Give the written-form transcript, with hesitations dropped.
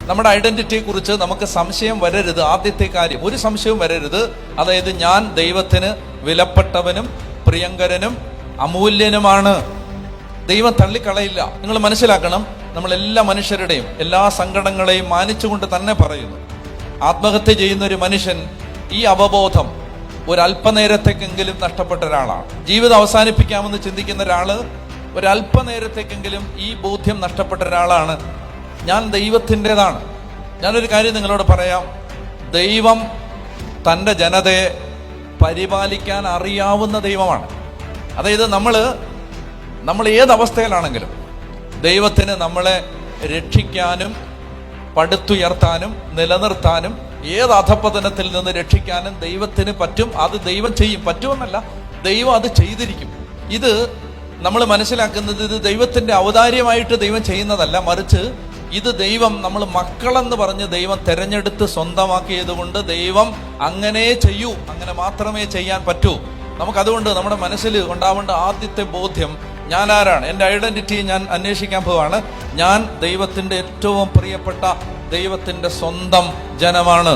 നമ്മുടെ ഐഡന്റിറ്റിയെ കുറിച്ച് നമുക്ക് സംശയം വരരുത്. ആദ്യത്തെ കാര്യം, ഒരു സംശയവും വരരുത്. അതായത് ഞാൻ ദൈവത്തിന് വിലപ്പെട്ടവനും പ്രിയങ്കരനും അമൂല്യനുമാണ്. ദൈവം തള്ളിക്കളയില്ല. നിങ്ങൾ മനസ്സിലാക്കണം, നമ്മളെല്ലാ മനുഷ്യരുടെയും എല്ലാ സങ്കടങ്ങളെയും മാനിച്ചുകൊണ്ട് തന്നെ പറയുന്നു. ആത്മഹത്യ ചെയ്യുന്ന ഒരു മനുഷ്യൻ ഈ അവബോധം ഒരല്പനേരത്തേക്കെങ്കിലും നഷ്ടപ്പെട്ട ഒരാളാണ്. ജീവിതം അവസാനിപ്പിക്കാമെന്ന് ചിന്തിക്കുന്ന ഒരാള് ഒരല്പനേരത്തേക്കെങ്കിലും ഈ ബോധ്യം നഷ്ടപ്പെട്ട ഒരാളാണ്. ഞാൻ ദൈവത്തിൻ്റെതാണ്. ഞാനൊരു കാര്യം നിങ്ങളോട് പറയാം. ദൈവം തൻ്റെ ജനതയെ പരിപാലിക്കാൻ അറിയാവുന്ന ദൈവമാണ്. അതായത് നമ്മൾ ഏതവസ്ഥയിലാണെങ്കിലും ദൈവത്തിന് നമ്മളെ രക്ഷിക്കാനും പടുത്തുയർത്താനും നിലനിർത്താനും ഏത് അധപ്പതനത്തിൽ നിന്ന് രക്ഷിക്കാനും ദൈവത്തിന് പറ്റും. അത് ദൈവം ചെയ്യും. പറ്റുമെന്നല്ല, ദൈവം അത് ചെയ്തിരിക്കും. ഇത് നമ്മൾ മനസ്സിലാക്കുന്നത്, ഇത് ദൈവത്തിന്റെ ഔദാര്യമായിട്ട് ദൈവം ചെയ്യുന്നതല്ല, മറിച്ച് ഇത് ദൈവം, നമ്മൾ മക്കളെന്ന് പറഞ്ഞ് ദൈവം തെരഞ്ഞെടുത്ത് സ്വന്തമാക്കിയത് കൊണ്ട് ദൈവം അങ്ങനെ ചെയ്യൂ, അങ്ങനെ മാത്രമേ ചെയ്യാൻ പറ്റൂ. നമുക്കതുകൊണ്ട് നമ്മുടെ മനസ്സിൽ ഉണ്ടാവേണ്ട ആദ്യത്തെ ബോധ്യം, ഞാൻ ആരാണ്, എൻ്റെ ഐഡന്റിറ്റി ഞാൻ അന്വേഷിക്കാൻ പോവാണ്. ഞാൻ ദൈവത്തിന്റെ ഏറ്റവും പ്രിയപ്പെട്ട ദൈവത്തിന്റെ സ്വന്തം ജനമാണ്.